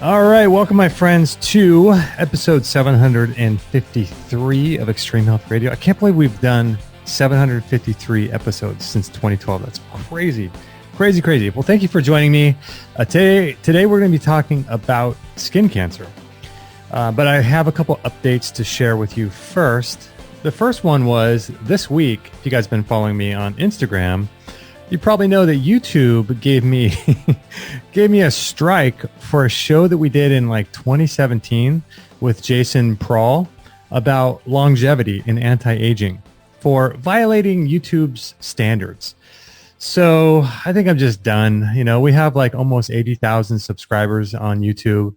All right, welcome, my friends, to episode 753 of Extreme Health Radio. I can't believe we've done 753 episodes since 2012. That's crazy, crazy, crazy. Well, thank you for joining me. Today we're going to be talking about skin cancer, but I have a couple updates to share with you first. The first one was this week. If you guys have been following me on Instagram, you probably know that YouTube gave me a strike for a show that we did in like 2017 with Jason Prawl about longevity and anti-aging for violating YouTube's standards. So I think I'm just done. You know, we have like almost 80,000 subscribers on YouTube,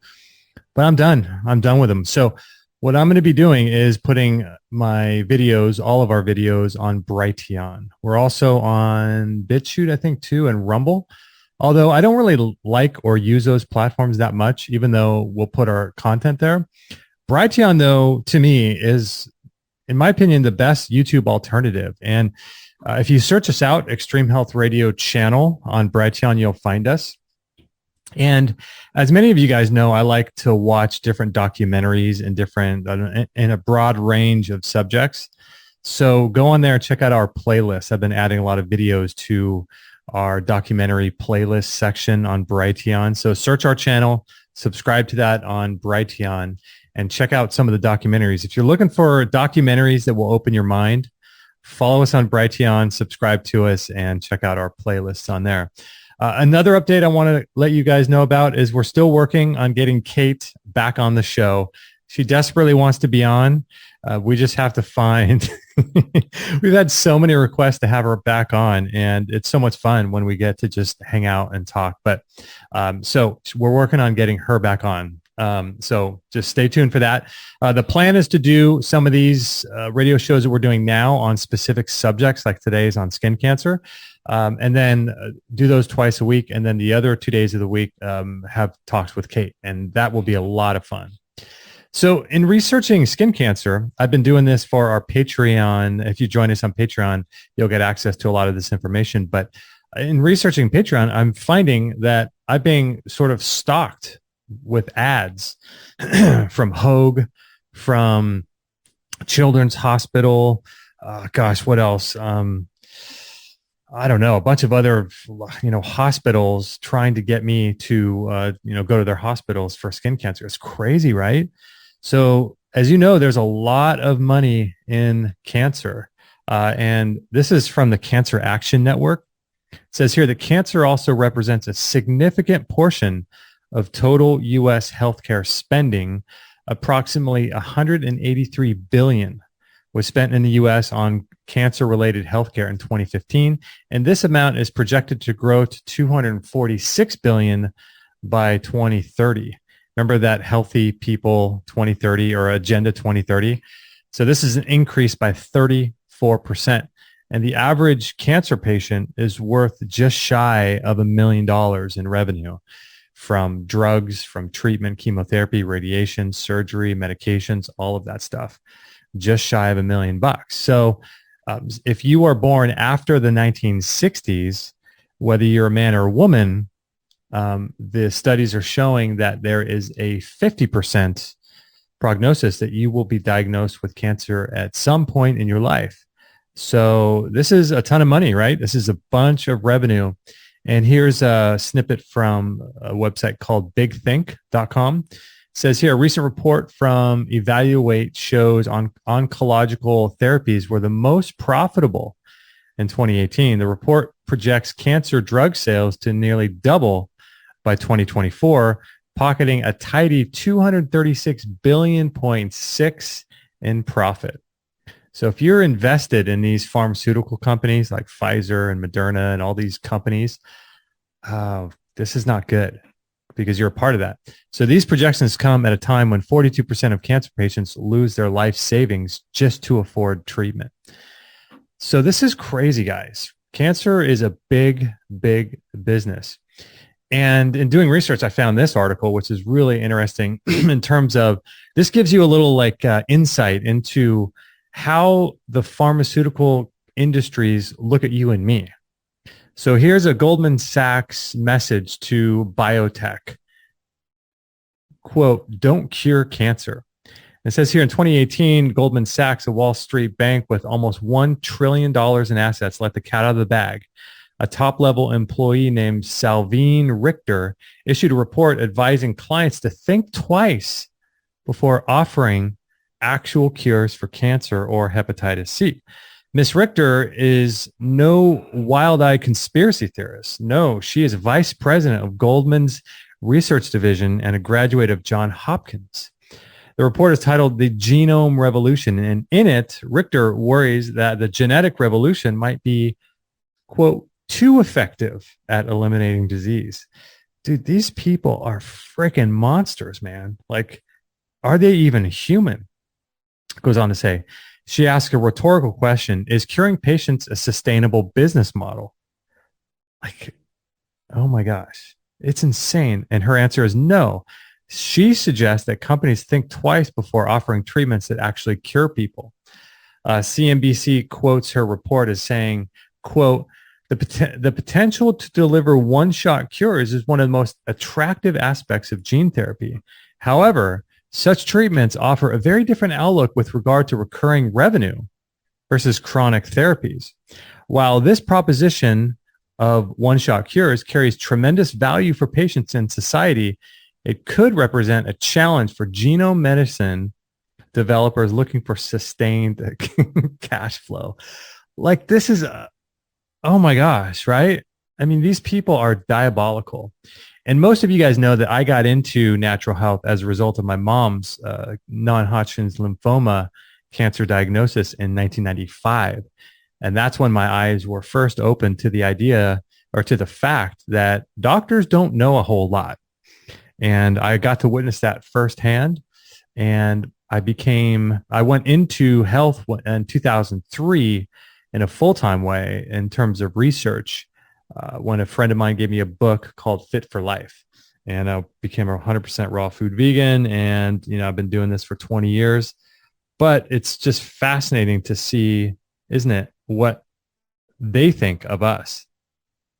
but I'm done. I'm done with them. So what I'm going to be doing is putting my videos, all of our videos, on Brighteon. We're also on BitChute, I think, too, and Rumble. Although I don't really like or use those platforms that much, even though we'll put our content there. Brighteon, though, to me is, in my opinion, the best YouTube alternative. And if you search us out, Extreme Health Radio channel on Brighteon, you'll find us. And as many of you guys know, I like to watch different documentaries in a broad range of subjects. So go on there and check out our playlist. I've been adding a lot of videos to our documentary playlist section on Brighteon. So search our channel, subscribe to that on Brighteon, and check out some of the documentaries. If you're looking for documentaries that will open your mind, follow us on Brighteon, subscribe to us, and check out our playlists on there. Another update I want to let you guys know about is we're still working on getting Kate back on the show. She desperately wants to be on. We just have to find, we've had so many requests to have her back on, and it's so much fun when we get to just hang out and talk. But so we're working on getting her back on. So just stay tuned for that. The plan is to do some of these radio shows that we're doing now on specific subjects, like today's on skin cancer. And then do those twice a week. And then the other 2 days of the week have talks with Kate. And that will be a lot of fun. So in researching skin cancer, I've been doing this for our Patreon. If you join us on Patreon, you'll get access to a lot of this information. But in researching Patreon, I'm finding that I'm being sort of stalked with ads from Hogue, from Children's Hospital. What else? I don't know, a bunch of other, hospitals trying to get me to, go to their hospitals for skin cancer. It's crazy, right? So as you know, there's a lot of money in cancer. And this is from the Cancer Action Network. It says here that cancer also represents a significant portion of total U.S. healthcare spending. Approximately $183 billion was spent in the U.S. on cancer-related healthcare in 2015, and this amount is projected to grow to $246 billion by 2030. Remember that Healthy People 2030 or Agenda 2030? So this is an increase by 34%, and the average cancer patient is worth just shy of $1 million in revenue from drugs, from treatment, chemotherapy, radiation, surgery, medications, all of that stuff. Just shy of $1 million. So if you are born after the 1960s, whether you're a man or a woman, the studies are showing that there is a 50% prognosis that you will be diagnosed with cancer at some point in your life. So this is a ton of money, right? This is a bunch of revenue. And here's a snippet from a website called bigthink.com. Says here, a recent report from Evaluate shows oncological therapies were the most profitable in 2018. The report projects cancer drug sales to nearly double by 2024, pocketing a tidy 236 billion.6 in profit. So if you're invested in these pharmaceutical companies like Pfizer and Moderna and all these companies, this is not good, because you're a part of that. So these projections come at a time when 42% of cancer patients lose their life savings just to afford treatment. So this is crazy, guys. Cancer is a big, big business. And in doing research, I found this article, which is really interesting in terms of, this gives you a little insight into how the pharmaceutical industries look at you and me. So here's a Goldman Sachs message to biotech. quote, don't cure cancer. It says here in 2018, Goldman Sachs, a Wall Street bank with almost $1 trillion in assets, let the cat out of the bag. A top-level employee named Salveen Richter issued a report advising clients to think twice before offering actual cures for cancer or hepatitis C. Miss Richter is no wild-eyed conspiracy theorist. No, she is vice president of Goldman's research division and a graduate of Johns Hopkins. The report is titled The Genome Revolution, and in it, Richter worries that the genetic revolution might be, quote, too effective at eliminating disease. Dude, these people are freaking monsters, man. Like, are they even human? Goes on to say, she asks a rhetorical question: is curing patients a sustainable business model? Like, oh my gosh, it's insane. And her answer is no. She suggests that companies think twice before offering treatments that actually cure people. CNBC quotes her report as saying, quote, the potential to deliver one-shot cures is one of the most attractive aspects of gene therapy. However, such treatments offer a very different outlook with regard to recurring revenue versus chronic therapies. While this proposition of one-shot cures carries tremendous value for patients and society, it could represent a challenge for genome medicine developers looking for sustained cash flow. Like, this is, oh my gosh, right? I mean, these people are diabolical. And most of you guys know that I got into natural health as a result of my mom's non-Hodgkin's lymphoma cancer diagnosis in 1995. And that's when my eyes were first opened to the idea, or to the fact, that doctors don't know a whole lot. And I got to witness that firsthand. And I went into health in 2003 in a full-time way in terms of research, when a friend of mine gave me a book called Fit for Life. And I became a 100% raw food vegan. And, I've been doing this for 20 years. But it's just fascinating to see, isn't it, what they think of us,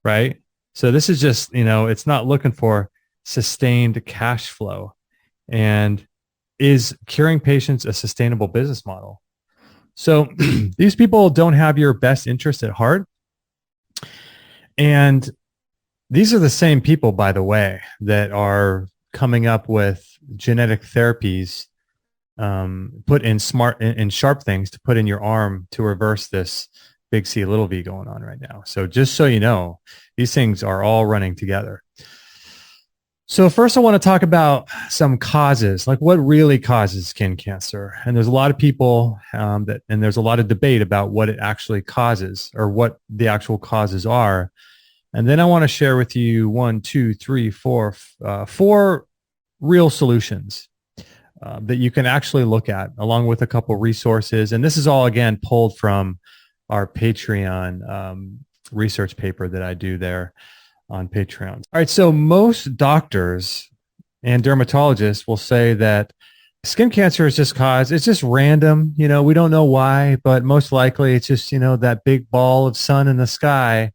right? So this is just, it's not looking for sustained cash flow. And is curing patients a sustainable business model? So these people don't have your best interest at heart. And these are the same people, by the way, that are coming up with genetic therapies, put in sharp things to put in your arm to reverse this big C, little v going on right now. So just so you know, these things are all running together. So first I want to talk about some causes, like what really causes skin cancer. And there's a lot of people and there's a lot of debate about what it actually causes, or what the actual causes are. And then I want to share with you four real solutions that you can actually look at, along with a couple resources. And this is all, again, pulled from our Patreon research paper that I do there on Patreon. All right. So most doctors and dermatologists will say that skin cancer is it's just random. We don't know why, but most likely it's just, that big ball of sun in the sky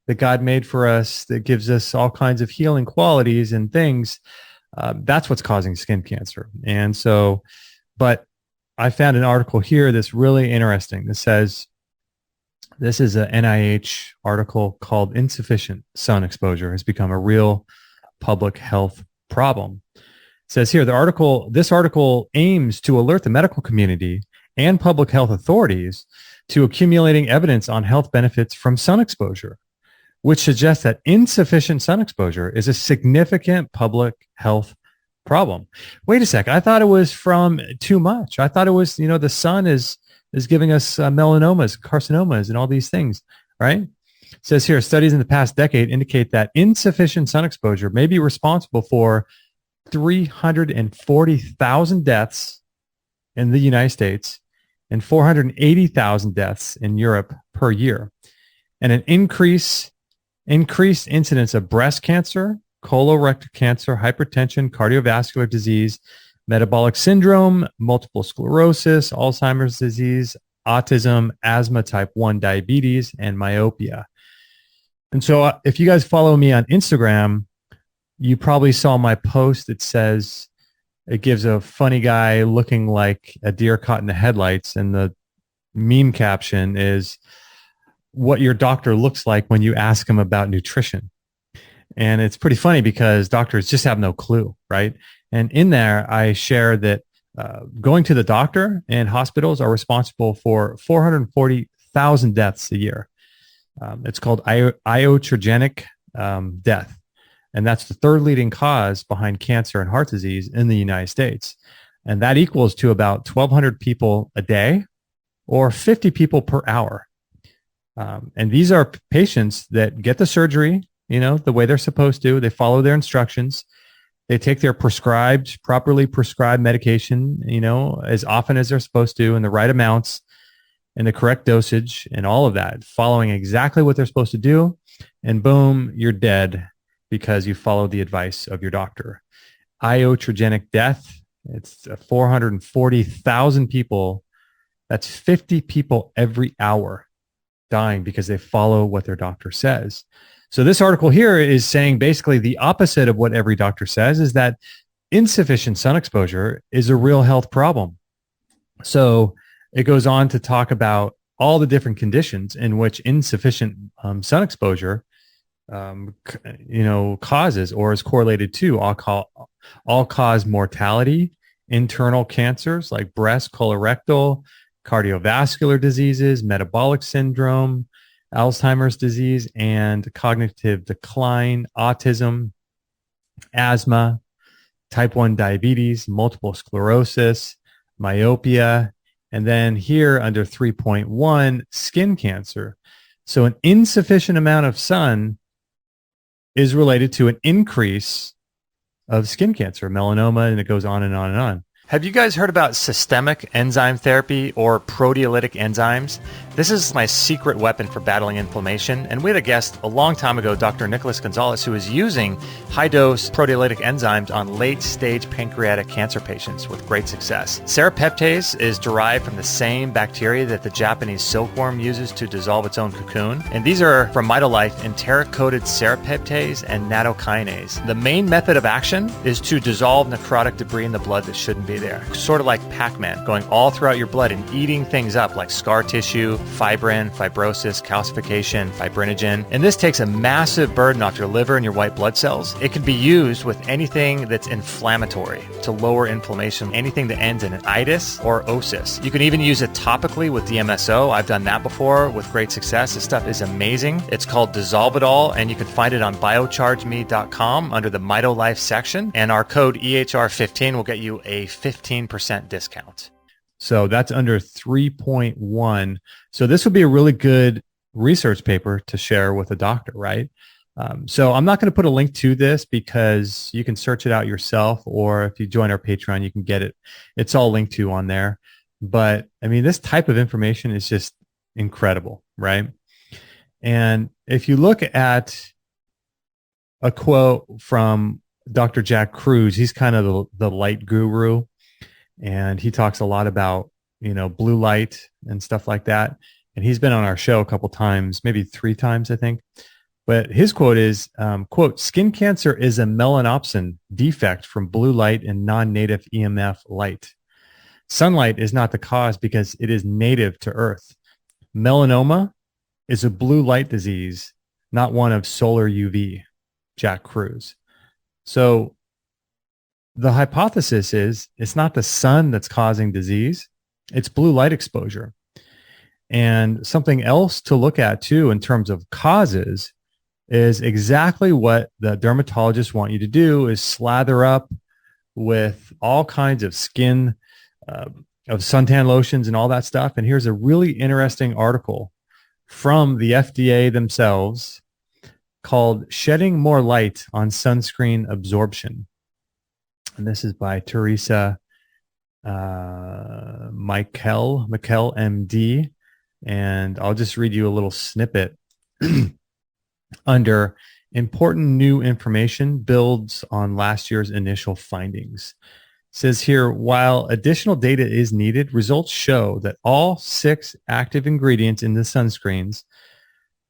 that God made for us that gives us all kinds of healing qualities and things. That's what's causing skin cancer. And so, but I found an article here that's really interesting that says, this is an NIH article called Insufficient Sun Exposure Has Become a Real Public Health Problem. It says here, this article aims to alert the medical community and public health authorities to accumulating evidence on health benefits from sun exposure, which suggests that insufficient sun exposure is a significant public health problem. Wait a second. I thought it was from too much. I thought it was, the sun is giving us melanomas, carcinomas, and all these things, right? It says here, studies in the past decade indicate that insufficient sun exposure may be responsible for 340,000 deaths in the United States and 480,000 deaths in Europe per year, and an increased incidence of breast cancer, colorectal cancer, hypertension, cardiovascular disease, metabolic syndrome, multiple sclerosis, Alzheimer's disease, autism, asthma, type 1 diabetes, and myopia. And so if you guys follow me on Instagram, you probably saw my post that says, it gives a funny guy looking like a deer caught in the headlights. And the meme caption is what your doctor looks like when you ask him about nutrition. And it's pretty funny because doctors just have no clue, right? And in there, I share that going to the doctor and hospitals are responsible for 440,000 deaths a year. It's called iatrogenic death. And that's the third leading cause behind cancer and heart disease in the United States. And that equals to about 1,200 people a day or 50 people per hour. And these are patients that get the surgery, the way they're supposed to. They follow their instructions. They take their properly prescribed medication, as often as they're supposed to, in the right amounts and the correct dosage and all of that, following exactly what they're supposed to do. And boom, you're dead because you followed the advice of your doctor. Iatrogenic death, it's 440,000 people. That's 50 people every hour dying because they follow what their doctor says. So this article here is saying basically the opposite of what every doctor says, is that insufficient sun exposure is a real health problem. So it goes on to talk about all the different conditions in which insufficient sun exposure causes or is correlated to all-cause mortality, internal cancers like breast, colorectal, cardiovascular diseases, metabolic syndrome, Alzheimer's disease, and cognitive decline, autism, asthma, type 1 diabetes, multiple sclerosis, myopia, and then here under 3.1, skin cancer. So an insufficient amount of sun is related to an increase of skin cancer, melanoma, and it goes on and on and on. Have you guys heard about systemic enzyme therapy or proteolytic enzymes? This is my secret weapon for battling inflammation. And we had a guest a long time ago, Dr. Nicholas Gonzalez, who is using high-dose proteolytic enzymes on late-stage pancreatic cancer patients with great success. Serrapeptase is derived from the same bacteria that the Japanese silkworm uses to dissolve its own cocoon. And these are from MitoLife enteric-coated serrapeptase and nattokinase. The main method of action is to dissolve necrotic debris in the blood that shouldn't be there. Sort of like Pac-Man, going all throughout your blood and eating things up like scar tissue, fibrin, fibrosis, calcification, fibrinogen. And this takes a massive burden off your liver and your white blood cells. It can be used with anything that's inflammatory to lower inflammation, anything that ends in an itis or osis. You can even use it topically with DMSO. I've done that before with great success. This stuff is amazing. It's called Dissolve-It-All, and you can find it on biochargeme.com under the MitoLife section. And our code EHR15 will get you a 15% discount. So that's under 3.1. So this would be a really good research paper to share with a doctor, right? So I'm not going to put a link to this because you can search it out yourself, or if you join our Patreon, you can get it. It's all linked to on there. But I mean, this type of information is just incredible, right? And if you look at a quote from Dr. Jack Kruse, he's kind of the light guru. And he talks a lot about, blue light and stuff like that. And he's been on our show a couple times, maybe 3 times, I think. But his quote is, quote, "Skin cancer is a melanopsin defect from blue light and non-native EMF light. Sunlight is not the cause because it is native to Earth. Melanoma is a blue light disease, not one of solar UV." Jack Kruse. So the hypothesis is it's not the sun that's causing disease, it's blue light exposure. And something else to look at too in terms of causes is exactly what the dermatologists want you to do, is slather up with all kinds of skin, of suntan lotions and all that stuff. And here's a really interesting article from the FDA themselves called "Shedding More Light on Sunscreen Absorption." And this is by Teresa Michael, MD. And I'll just read you a little snippet. Under important new information builds on last year's initial findings. It says here, while additional data is needed, results show that all 6 active ingredients in the sunscreens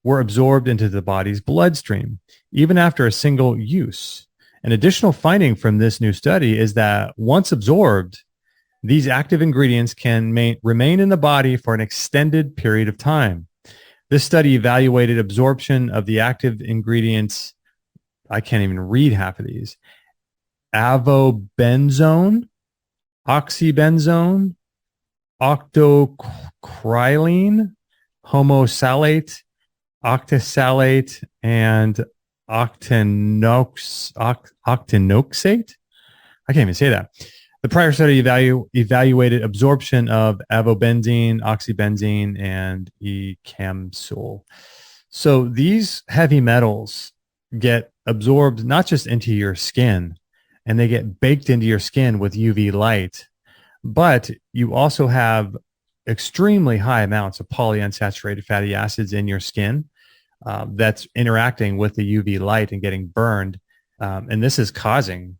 were absorbed into the body's bloodstream, even after a single use. An additional finding from this new study is that once absorbed, these active ingredients can remain in the body for an extended period of time. This study evaluated absorption of the active ingredients. I can't even read half of these. Avobenzone, oxybenzone, octocrylene, homosalate, octasalate, and octinoxate. I can't even say that. The prior study evaluated absorption of avobenzene, oxybenzene, and ecamsul. So these heavy metals get absorbed not just into your skin, and they get baked into your skin with UV light, but you also have extremely high amounts of polyunsaturated fatty acids in your skin that's interacting with the UV light and getting burned. And this is causing,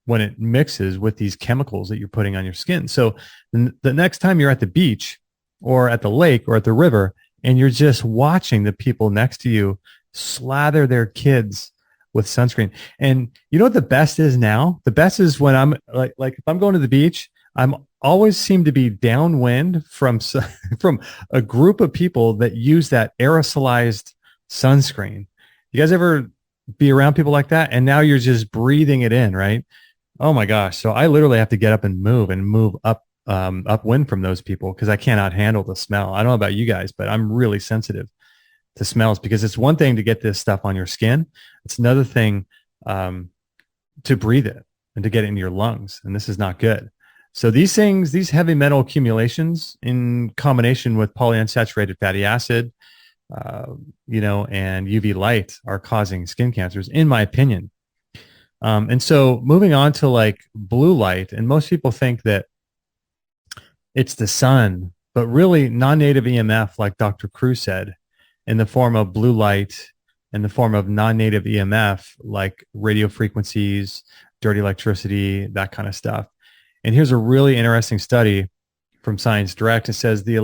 when it mixes with these chemicals that you're putting on your skin. So the next time you're at the beach or at the lake or at the river, and you're just watching the people next to you slather their kids with sunscreen. And you know what the best is now? The best is when I'm like if I'm going to the beach, I'm always seem to be downwind from a group of people that use that aerosolized sunscreen. You guys ever be around people like that? And now you're just breathing it in, right? Oh my gosh. So I literally have to get up and move upwind from those people because I cannot handle the smell. I don't know about you guys, but I'm really sensitive to smells, because it's one thing to get this stuff on your skin. It's another thing to breathe it and to get it in your lungs. And this is not good. So these things, these heavy metal accumulations in combination with polyunsaturated fatty acid, and UV light are causing skin cancers, in my opinion. And so moving on to like blue light, and most people think that it's the sun, but really non-native EMF, like Dr. Cruz said, in the form of blue light, in the form of non-native EMF, like radio frequencies, dirty electricity, that kind of stuff. And here's a really interesting study from Science Direct. It says the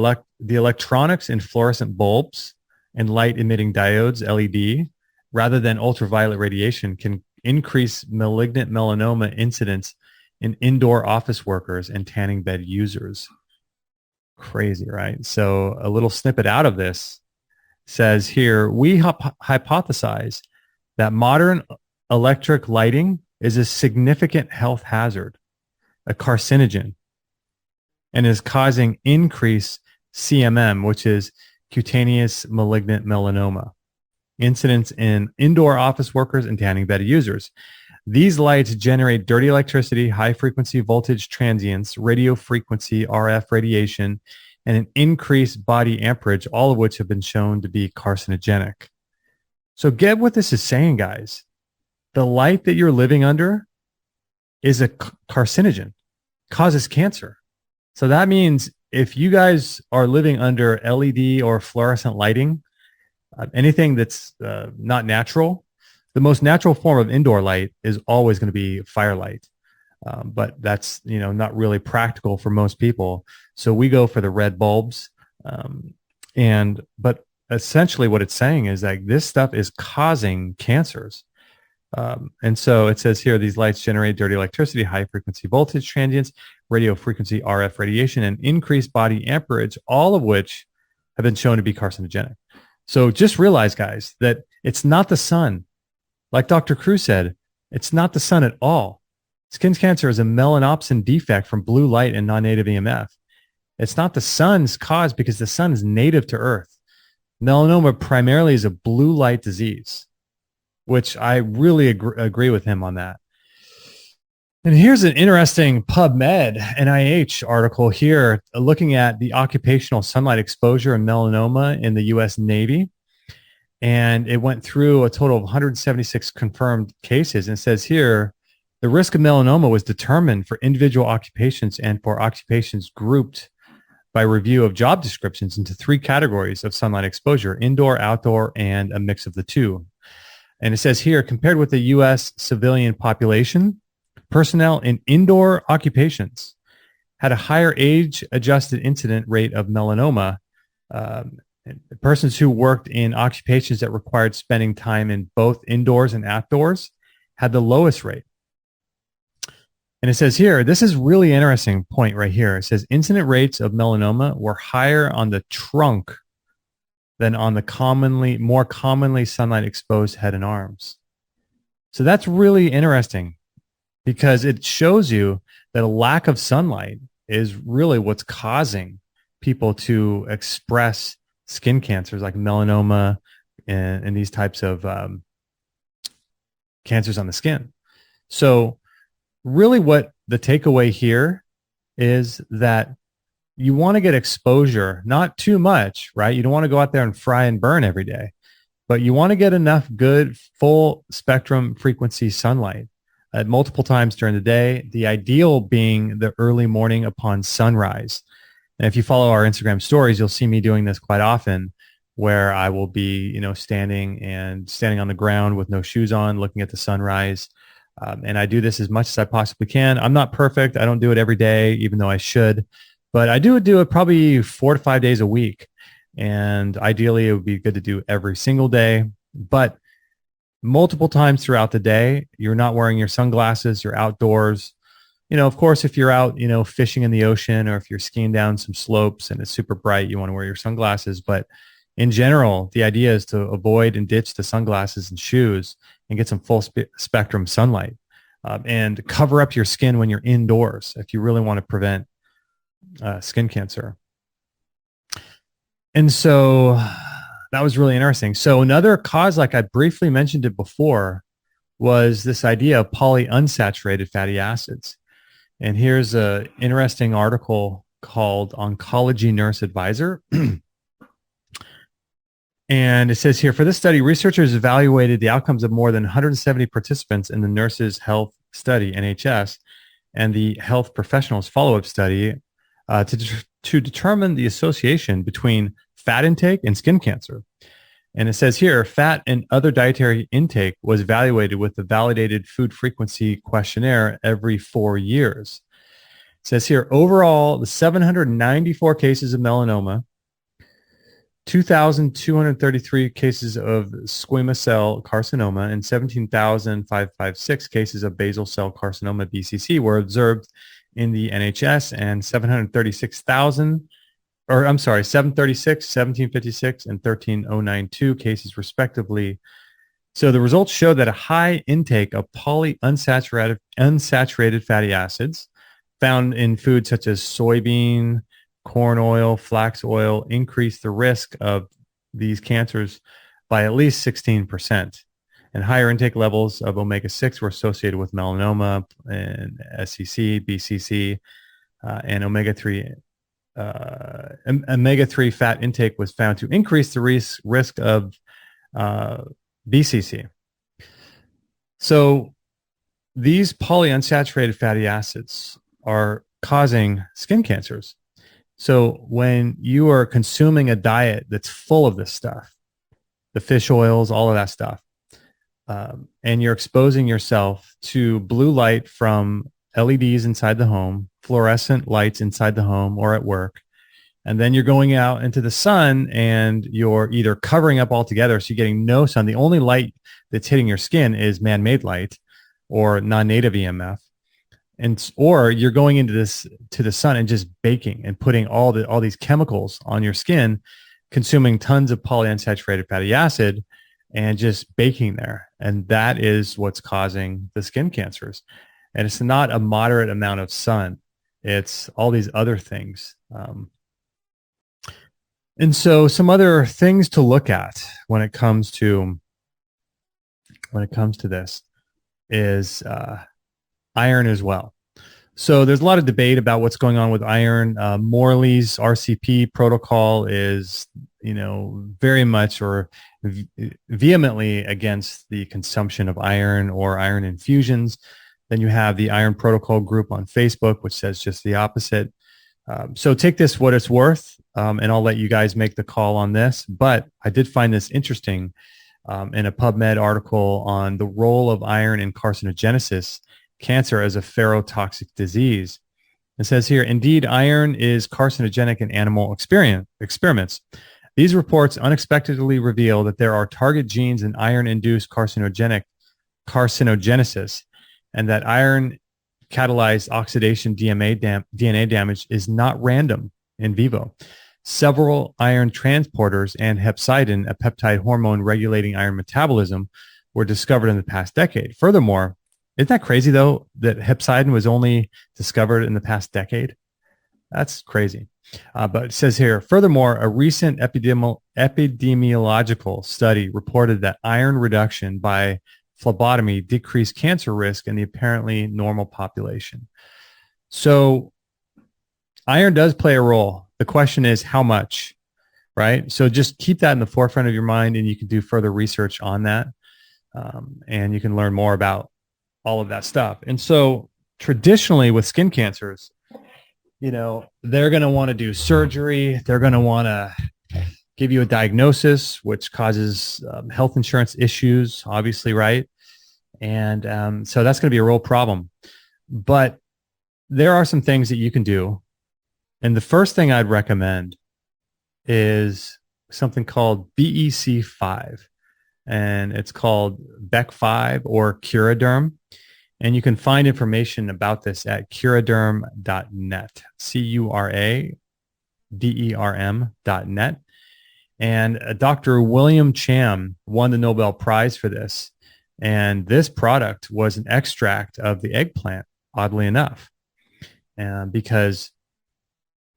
electronics in fluorescent bulbs and light-emitting diodes, LED, rather than ultraviolet radiation, can increase malignant melanoma incidence in indoor office workers and tanning bed users. Crazy, right? So a little snippet out of this says here, we hypothesize that modern electric lighting is a significant health hazard, a carcinogen, and is causing increased CMM, which is cutaneous malignant melanoma, incidence in indoor office workers and tanning bed users. These lights generate dirty electricity, high frequency voltage transients, radio frequency, RF radiation, and an increased body amperage, all of which have been shown to be carcinogenic. So get what this is saying, guys. The light that you're living under is a carcinogen, causes cancer. So that means if you guys are living under LED or fluorescent lighting, anything that's not natural, the most natural form of indoor light is always going to be firelight. But that's, not really practical for most people. So we go for the red bulbs. But essentially what it's saying is that this stuff is causing cancers. And so it says here, these lights generate dirty electricity, high frequency voltage transients, radio frequency, RF radiation, and increased body amperage, all of which have been shown to be carcinogenic. So just realize, guys, that it's not the sun. Like Dr. Cruz said, it's not the sun at all. Skin cancer is a melanopsin defect from blue light and non-native EMF. It's not the sun's cause because the sun is native to Earth. Melanoma primarily is a blue light disease, which I really agree with him on that. And here's an interesting PubMed NIH article here looking at the occupational sunlight exposure and melanoma in the U.S. Navy. And it went through a total of 176 confirmed cases. And it says here, the risk of melanoma was determined for individual occupations and for occupations grouped by review of job descriptions into 3 categories of sunlight exposure: indoor, outdoor, and a mix of the two. And it says here, compared with the U.S. civilian population, personnel in indoor occupations had a higher age-adjusted incident rate of melanoma. Persons who worked in occupations that required spending time in both indoors and outdoors had the lowest rate. And it says here, this is really interesting point right here. It says incident rates of melanoma were higher on the trunk than on the more commonly sunlight exposed head and arms. So that's really interesting because it shows you that a lack of sunlight is really what's causing people to express skin cancers like melanoma and these types of cancers on the skin. So really what the takeaway here is that you want to get exposure, not too much, right? You don't want to go out there and fry and burn every day, but you want to get enough good full spectrum frequency sunlight at multiple times during the day. The ideal being the early morning upon sunrise. And if you follow our Instagram stories, you'll see me doing this quite often, where I will be, standing on the ground with no shoes on, looking at the sunrise. And I do this as much as I possibly can. I'm not perfect. I don't do it every day, even though I should, but I do it probably 4 to 5 days a week. And ideally it would be good to do every single day, but multiple times throughout the day. You're not wearing your sunglasses, you're outdoors. Of course, if you're out, fishing in the ocean, or if you're skiing down some slopes and it's super bright, you want to wear your sunglasses. But in general, the idea is to avoid and ditch the sunglasses and shoes and get some full spectrum sunlight, and cover up your skin when you're indoors if you really want to prevent skin cancer. And so that was really interesting. So another cause, like I briefly mentioned it before, was this idea of polyunsaturated fatty acids. And here's an interesting article called Oncology Nurse Advisor. And it says here, for this study, researchers evaluated the outcomes of more than 170 participants in the Nurses Health Study, NHS, and the Health Professionals Follow-Up Study to determine the association between fat intake and skin cancer. And it says here, fat and other dietary intake was evaluated with the validated food frequency questionnaire every 4 years. It says here, overall, the 794 cases of melanoma, 2,233 cases of squamous cell carcinoma, and 17,556 cases of basal cell carcinoma, BCC, were observed in the NHS, and 736, 1756, and 13,092 cases respectively. So the results show that a high intake of unsaturated fatty acids found in foods such as soybean, corn oil, flax oil increase the risk of these cancers by at least 16%. And higher intake levels of omega-6 were associated with melanoma and SCC, BCC, and omega-3. Omega-3 fat intake was found to increase the risk of BCC. So these polyunsaturated fatty acids are causing skin cancers. So when you are consuming a diet that's full of this stuff, the fish oils, all of that stuff, and you're exposing yourself to blue light from LEDs inside the home, fluorescent lights inside the home or at work, and then you're going out into the sun and you're either covering up altogether, so you're getting no sun. The only light that's hitting your skin is man-made light or non-native EMF. Or you're going into the sun and just baking and putting all these chemicals on your skin, consuming tons of polyunsaturated fatty acid and just baking there. And that is what's causing the skin cancers. And it's not a moderate amount of sun. It's all these other things. And so some other things to look at when it comes to this is iron as well. So there's a lot of debate about what's going on with iron. Morley's RCP protocol is, very much or vehemently against the consumption of iron or iron infusions. Then you have the Iron Protocol group on Facebook, which says just the opposite. So take this what it's worth, and I'll let you guys make the call on this. But I did find this interesting in a PubMed article on the role of iron in carcinogenesis, cancer as a ferrotoxic disease. It says here, indeed, iron is carcinogenic in animal experiments. These reports unexpectedly reveal that there are target genes in iron-induced carcinogenic carcinogenesis, and that iron catalyzed oxidation DNA damage is not random in vivo. Several iron transporters and hepcidin, a peptide hormone regulating iron metabolism, were discovered in the past decade. Furthermore, isn't that crazy though, that hepcidin was only discovered in the past decade? That's crazy. But it says here, furthermore, a recent epidemiological study reported that iron reduction by phlebotomy decreased cancer risk in the apparently normal population. So iron does play a role. The question is how much, right? So just keep that in the forefront of your mind, and you can do further research on that. And you can learn more about all of that stuff. And so traditionally with skin cancers, they're going to want to do surgery. They're going to want to give you a diagnosis, which causes health insurance issues, obviously, right? And so that's going to be a real problem. But there are some things that you can do. And the first thing I'd recommend is something called BEC5. And it's called BEC5 or Curaderm. And you can find information about this at curaderm.net, curaderm.net. And Dr. William Cham won the Nobel Prize for this. And this product was an extract of the eggplant, oddly enough, because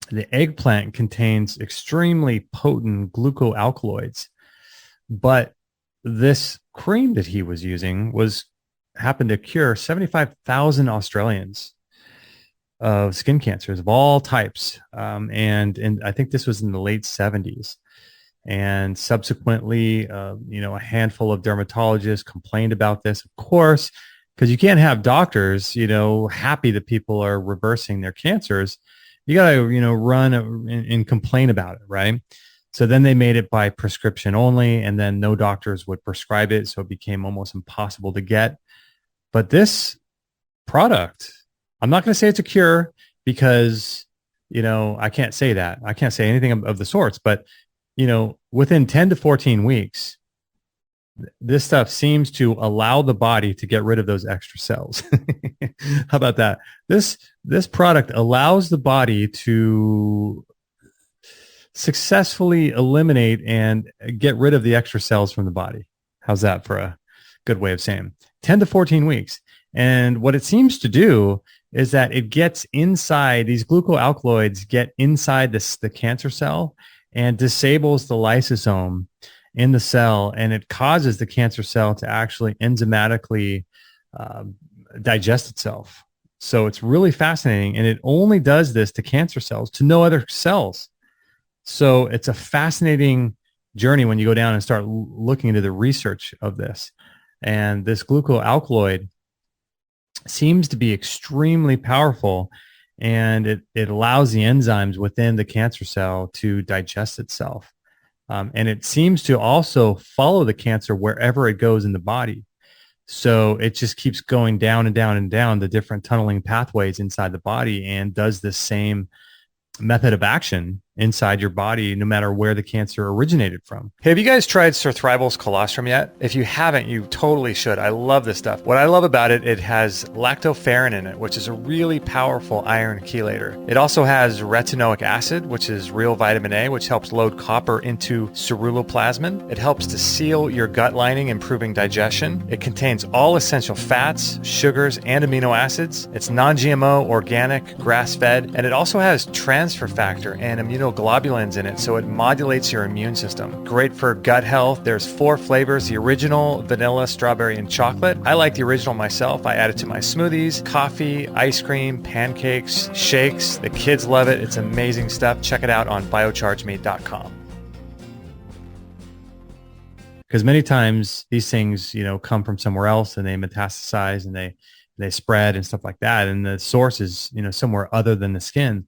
the eggplant contains extremely potent glucoalkaloids. But this cream that he was using happened to cure 75,000 Australians of skin cancers of all types. And I think this was in the late 70s. And subsequently, a handful of dermatologists complained about this, of course, because you can't have doctors, happy that people are reversing their cancers. You got to, run and complain about it, right? So then they made it by prescription only, and then no doctors would prescribe it. So it became almost impossible to get. But this product, I'm not going to say it's a cure because, I can't say that. I can't say anything of the sorts, but, within 10 to 14 weeks, this stuff seems to allow the body to get rid of those extra cells. How about that? This product allows the body to successfully eliminate and get rid of the extra cells from the body. How's that for a good way of saying 10 to 14 weeks? And what it seems to do is that it gets inside, these glucoalkaloids get inside the cancer cell and disables the lysosome in the cell, and it causes the cancer cell to actually enzymatically digest itself. So it's really fascinating, and it only does this to cancer cells, to no other cells. So it's a fascinating journey when you go down and start looking into the research of this. And this glucoalkaloid seems to be extremely powerful, and it allows the enzymes within the cancer cell to digest itself. And it seems to also follow the cancer wherever it goes in the body. So it just keeps going down and down and down the different tunneling pathways inside the body and does the same method of action inside your body, no matter where the cancer originated from. Hey, have you guys tried Sir Thrival's colostrum yet? If you haven't, you totally should. I love this stuff. What I love about it, it has lactoferrin in it, which is a really powerful iron chelator. It also has retinoic acid, which is real vitamin A, which helps load copper into ceruloplasmin. It helps to seal your gut lining, improving digestion. It contains all essential fats, sugars, and amino acids. It's non-GMO, organic, grass-fed, and it also has transfer factor and immunoglobulins in it, so it modulates your immune system. Great for gut health. There's 4 flavors: the original, vanilla, strawberry, and chocolate. I like the original myself. I add it to my smoothies, coffee, ice cream, pancakes, shakes. The kids love it. It's amazing stuff. Check it out on biochargeme.com. Because many times these things, come from somewhere else and they metastasize and they spread and stuff like that. And the source is, somewhere other than the skin.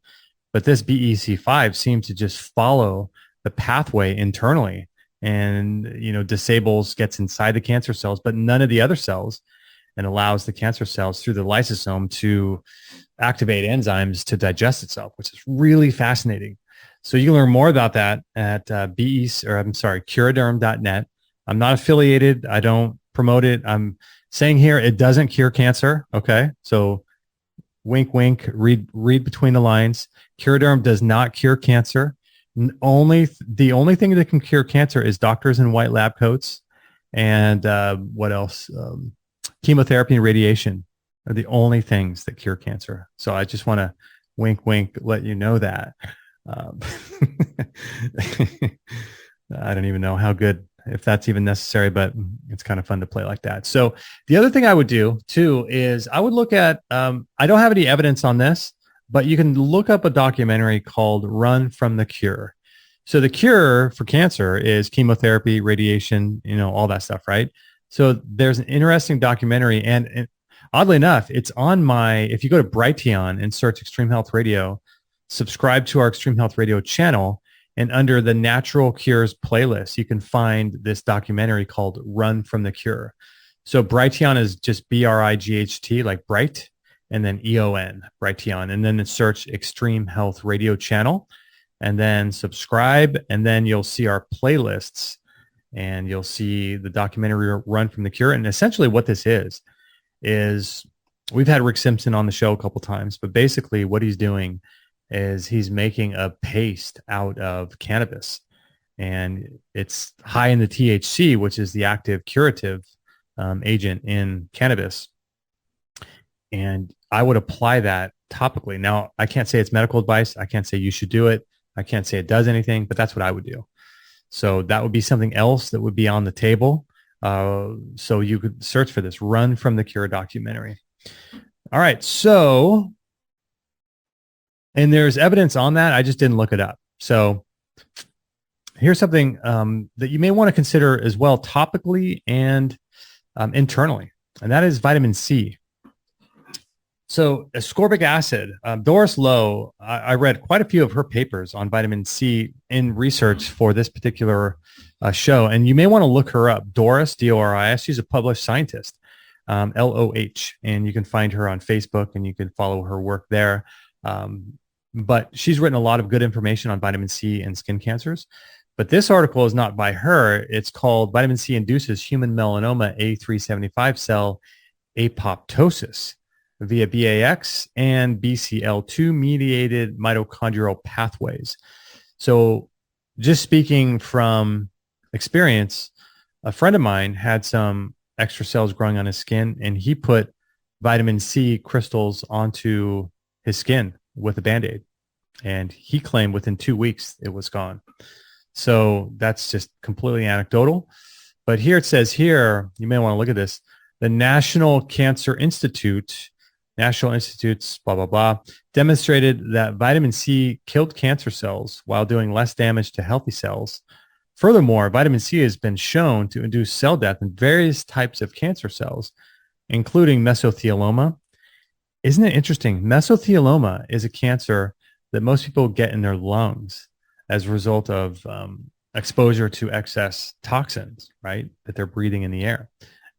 But this BEC5 seems to just follow the pathway internally and, disables, gets inside the cancer cells, but none of the other cells, and allows the cancer cells through the lysosome to activate enzymes to digest itself, which is really fascinating. So you can learn more about that at curaderm.net. I'm not affiliated. I don't promote it. I'm saying here it doesn't cure cancer. Okay, so wink, wink. Read between the lines. Curaderm does not cure cancer. The only thing that can cure cancer is doctors in white lab coats, and what else? Chemotherapy and radiation are the only things that cure cancer. So I just want to wink, wink, let you know that. Um, I don't even know how good, if that's even necessary, but it's kind of fun to play like that. So the other thing I would do too is I would look at, I don't have any evidence on this, but you can look up a documentary called Run from the Cure. So the cure for cancer is chemotherapy, radiation, all that stuff, right? So there's an interesting documentary, and oddly enough, it's on if you go to Brighteon and search Extreme Health Radio, subscribe to our Extreme Health Radio channel, and under the Natural Cures playlist, you can find this documentary called Run from the Cure. So Brighteon is just BRIGHT, like Bright, and then EON, Brighteon. And then search Extreme Health Radio channel, and then subscribe, and then you'll see our playlists, and you'll see the documentary Run from the Cure. And essentially what this is we've had Rick Simpson on the show a couple times, but basically what he's doing is he's making a paste out of cannabis, and it's high in the THC, which is the active curative agent in cannabis. And I would apply that topically. Now, I can't say it's medical advice. I can't say you should do it. I can't say it does anything, but that's what I would do. So that would be something else that would be on the table. So you could search for this Run from the Cure documentary. All right. So, and there's evidence on that. I just didn't look it up. So here's something that you may want to consider as well, topically and internally, and that is vitamin C. So ascorbic acid, Doris Lowe, I read quite a few of her papers on vitamin C in research for this particular show. And you may want to look her up. Doris, D-O-R-I-S, she's a published scientist, L-O-H. And you can find her on Facebook, and you can follow her work there. But she's written a lot of good information on vitamin C and skin cancers. But this article is not by her. It's called Vitamin C Induces Human Melanoma A375 Cell Apoptosis via BAX and BCL2 mediated mitochondrial pathways. So just speaking from experience, a friend of mine had some extra cells growing on his skin, and he put vitamin C crystals onto his skin with a Band-Aid, and he claimed within 2 weeks it was gone. So that's just completely anecdotal. But here it says here, you may want to look at this, the National Cancer Institute, National Institutes, blah, blah, blah, demonstrated that vitamin C killed cancer cells while doing less damage to healthy cells. Furthermore, vitamin C has been shown to induce cell death in various types of cancer cells, including mesothelioma. Isn't it interesting? Mesothelioma is a cancer that most people get in their lungs as a result of exposure to excess toxins, right, that they're breathing in the air.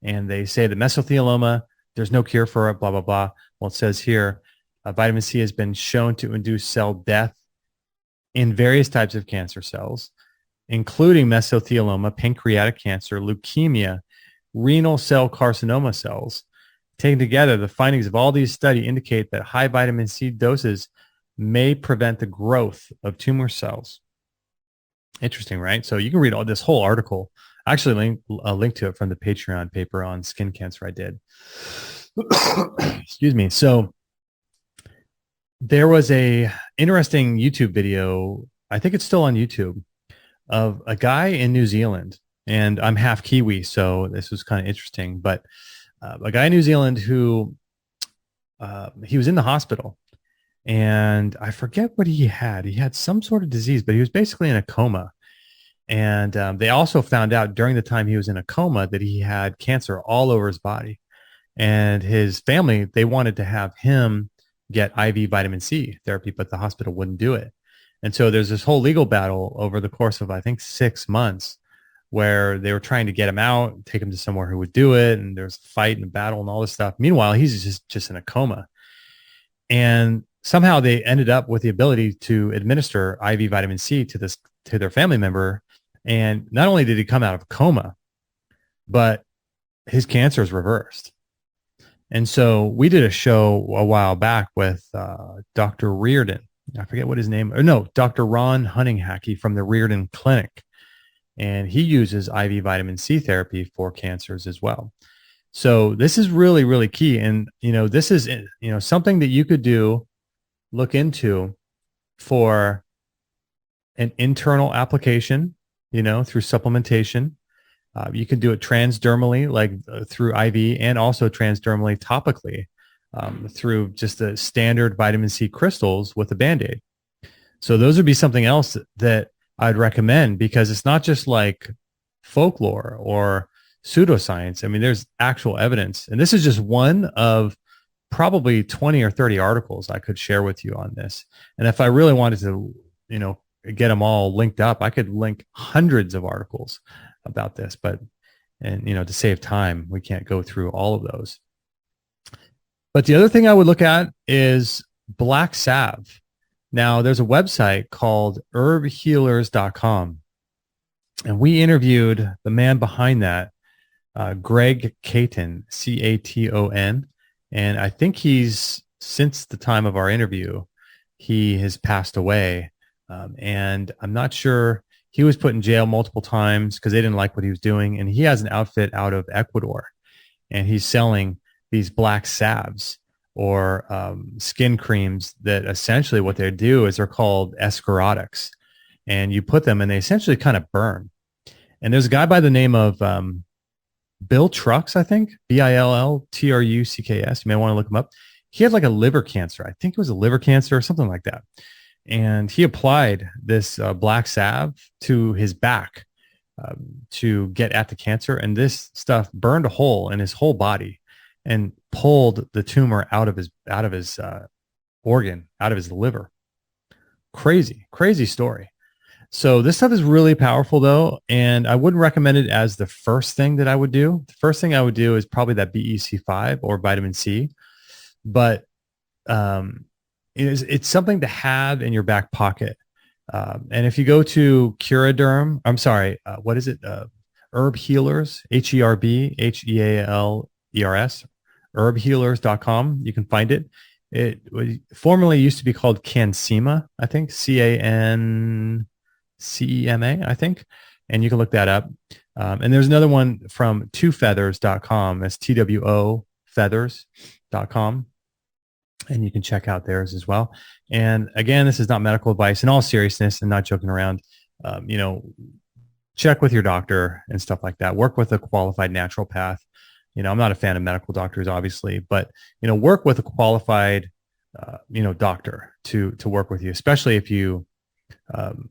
And they say that mesothelioma, there's no cure for it, blah, blah, blah. Well, it says here, vitamin C has been shown to induce cell death in various types of cancer cells, including mesothelioma, pancreatic cancer, leukemia, renal cell carcinoma cells. Taken together, the findings of all these studies indicate that high vitamin C doses may prevent the growth of tumor cells. Interesting, right? So you can read all this whole article. Actually, a link to it from the Patreon paper on skin cancer I did. Excuse me. So there was a interesting YouTube video, I think it's still on YouTube, of a guy in New Zealand. And I'm half Kiwi, so this was kind of interesting. But a guy in New Zealand who he was in the hospital, and I forget what he had. He had some sort of disease, but he was basically in a coma. And they also found out during the time he was in a coma that he had cancer all over his body. And his family, they wanted to have him get IV vitamin C therapy, but the hospital wouldn't do it. And so there's this whole legal battle over the course of, I think, 6 months, where they were trying to get him out, take him to somewhere who would do it. And there's a fight and a battle and all this stuff. Meanwhile, he's just in a coma. And somehow they ended up with the ability to administer IV vitamin C to their family member. And not only did he come out of a coma, but his cancer is reversed. And so we did a show a while back with Dr. Reardon. I forget what his name, or no, Dr. Ron Hunninghacky from the Reardon Clinic. And he uses IV vitamin C therapy for cancers as well. So this is really, really key. And, this is, something that you could look into for an internal application, through supplementation. You can do it transdermally, like through IV, and also transdermally topically through just the standard vitamin C crystals with a Band-Aid. So those would be something else that I'd recommend, because it's not just like folklore or pseudoscience. I mean, there's actual evidence. And this is just one of probably 20 or 30 articles I could share with you on this. And if I really wanted to, get them all linked up, I could link hundreds of articles about this, and to save time, we can't go through all of those. But the other thing I would look at is black salve. Now, there's a website called herbhealers.com, and we interviewed the man behind that, Greg Caton, Caton, and I think since the time of our interview, he has passed away, and I'm not sure. He was put in jail multiple times because they didn't like what he was doing, and he has an outfit out of Ecuador, and he's selling these black salves or skin creams that essentially what they do is they're called escharotics, and you put them and they essentially kind of burn. And there's a guy by the name of Bill Trucks, I think, Billtrucks. You may want to look him up. He had like a liver cancer. I think it was a liver cancer or something like that. And he applied this black salve to his back to get at the cancer. And this stuff burned a hole in his whole body and pulled the tumor out of his organ, out of his liver. Crazy, crazy story. So this stuff is really powerful, though, and I wouldn't recommend it as the first thing that I would do. The first thing I would do is probably that BEC5 or vitamin C, but it's something to have in your back pocket. And if you go to Curaderm, what is it? Herb Healers, HERBHEALERS, herbhealers.com. You can find it. It formerly used to be called Cansema, I think, CANCEMA, I think. And you can look that up. And there's another one from twofeathers.com. That's TWO feathers.com. And you can check out theirs as well. And again, this is not medical advice. In all seriousness and not joking around, check with your doctor and stuff like that. Work with a qualified naturopath. I'm not a fan of medical doctors, obviously, but, work with a qualified, doctor to work with you, especially if you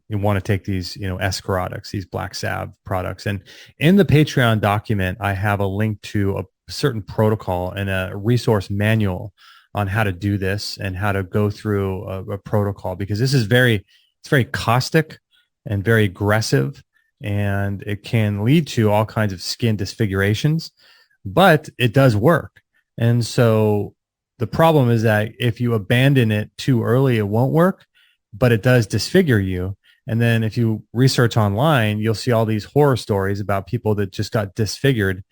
want to take these, escharotics, these black salve products. And in the Patreon document, I have a link to a certain protocol and a resource manual on how to do this and how to go through a protocol, because this is it's very caustic and very aggressive, and it can lead to all kinds of skin disfigurations, but it does work. And so the problem is that if you abandon it too early, it won't work, but it does disfigure you. And then if you research online, you'll see all these horror stories about people that just got disfigured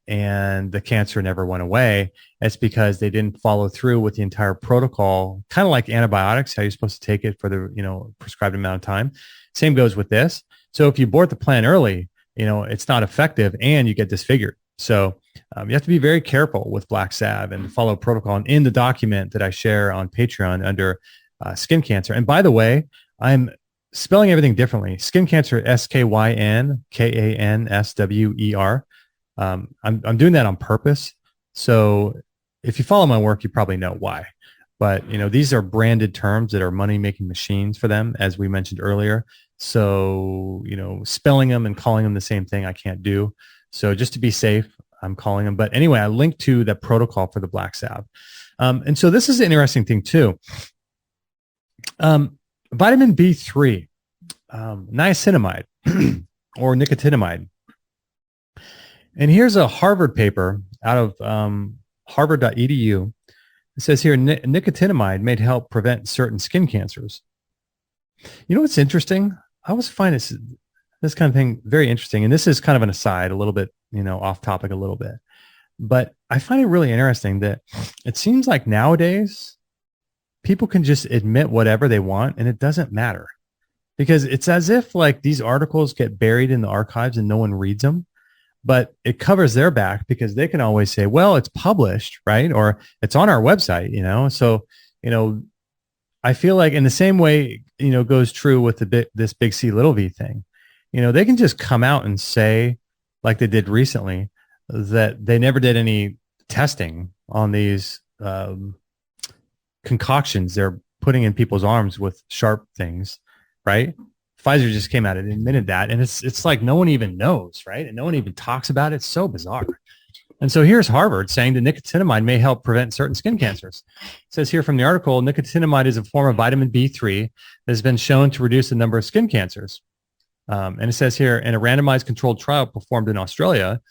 and the cancer never went away. It's because they didn't follow through with the entire protocol, kind of like antibiotics, how you're supposed to take it for the prescribed amount of time. Same goes with this. So if you abort the plan early, it's not effective and you get disfigured. So you have to be very careful with black salve and follow protocol. And in the document that I share on Patreon under skin cancer, and by the way, I'm spelling everything differently. Skin cancer, SKYNKANSWER. I'm doing that on purpose. So if you follow my work, you probably know why. But, these are branded terms that are money-making machines for them, as we mentioned earlier. So, spelling them and calling them the same thing, I can't do. So just to be safe, I'm calling them. But anyway, I linked to that protocol for the black salve. And so this is an interesting thing too. Vitamin B3, niacinamide or nicotinamide. And here's a Harvard paper out of harvard.edu. It says here, nicotinamide may help prevent certain skin cancers. What's interesting? I always find this kind of thing very interesting. And this is kind of an aside, a little bit, off topic a little bit. But I find it really interesting that it seems like nowadays people can just admit whatever they want and it doesn't matter, because it's as if like these articles get buried in the archives and no one reads them, but it covers their back because they can always say, well, it's published, right? Or it's on our website, So, I feel like in the same way, goes true with this big C little V thing. They can just come out and say, like they did recently, that they never did any testing on these concoctions they're putting in people's arms with sharp things, right? Pfizer just came out and admitted that, and it's like no one even knows, right? And no one even talks about it. It's so bizarre. And so here's Harvard saying that nicotinamide may help prevent certain skin cancers. It says here from the article, nicotinamide is a form of vitamin B3 that has been shown to reduce the number of skin cancers. And it says here, in a randomized controlled trial performed in Australia,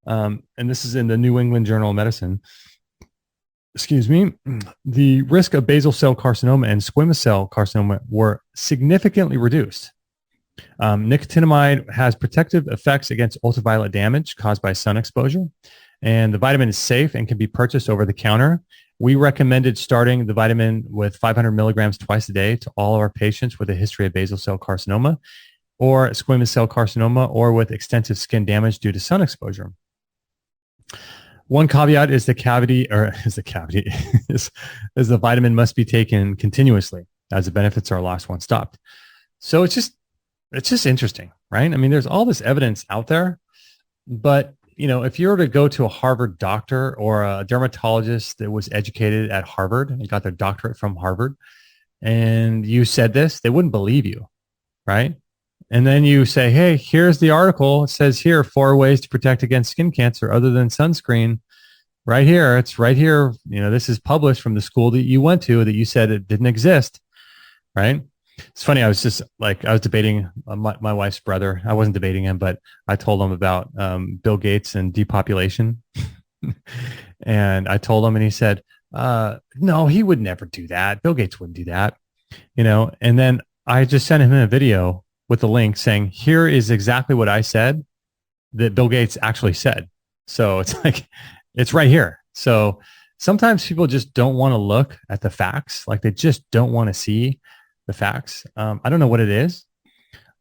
and this is in the New England Journal of Medicine, the risk of basal cell carcinoma and squamous cell carcinoma were significantly reduced. Nicotinamide has protective effects against ultraviolet damage caused by sun exposure, and the vitamin is safe and can be purchased over the counter. We recommended starting the vitamin with 500 milligrams twice a day to all of our patients with a history of basal cell carcinoma or squamous cell carcinoma or with extensive skin damage due to sun exposure. One caveat is the vitamin must be taken continuously, as the benefits are lost once stopped. So it's just interesting, right? I mean, there's all this evidence out there, but if you were to go to a Harvard doctor or a dermatologist that was educated at Harvard and got their doctorate from Harvard, and you said this, they wouldn't believe you, right? And then you say, hey, here's the article. It says here, 4 ways to protect against skin cancer other than sunscreen. Right here. It's right here. This is published from the school that you went to that you said it didn't exist, right? It's funny. I was debating my wife's brother. I wasn't debating him, but I told him about Bill Gates and depopulation. And I told him, and he said, no, he would never do that. Bill Gates wouldn't do that, and then I just sent him a video with the link saying, here is exactly what I said that Bill Gates actually said. So it's like, it's right here. So sometimes people just don't want to look at the facts. Like they just don't want to see the facts. I don't know what it is,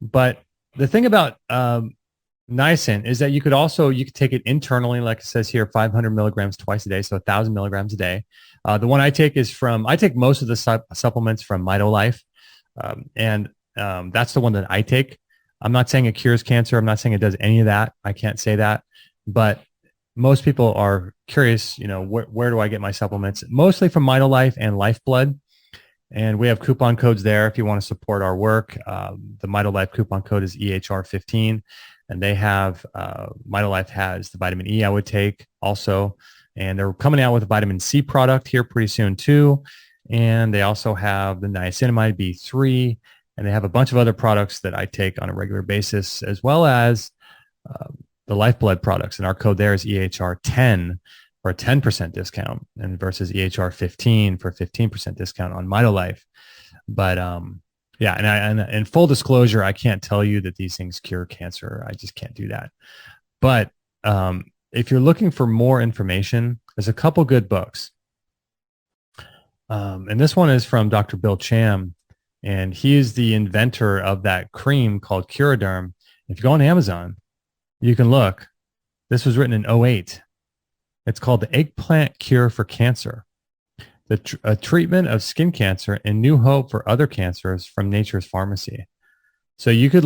but the thing about niacin is that you could take it internally, like it says here, 500 milligrams twice a day. So 1,000 milligrams a day. The one I take I take most of the supplements from MitoLife. And that's the one that I take. I'm not saying it cures cancer. I'm not saying it does any of that. I can't say that, but most people are curious, where do I get my supplements? Mostly from MitoLife and Lifeblood. And we have coupon codes there if you want to support our work. The MitoLife coupon code is EHR15. And they have, MitoLife has the vitamin E I would take also. And they're coming out with a vitamin C product here pretty soon too. And they also have the niacinamide B3. And they have a bunch of other products that I take on a regular basis, as well as the Lifeblood products. And our code there is EHR10 for a 10% discount, and versus EHR15 for a 15% discount on MitoLife. But yeah, and full disclosure, I can't tell you that these things cure cancer. I just can't do that. But if you're looking for more information, there's a couple good books. And this one is from Dr. Bill Cham, and he is the inventor of that cream called Curaderm. If you go on Amazon, you can look. This was written in 2008. It's called The Eggplant Cure for Cancer, a treatment of skin cancer and new hope for other cancers from Nature's Pharmacy. So you could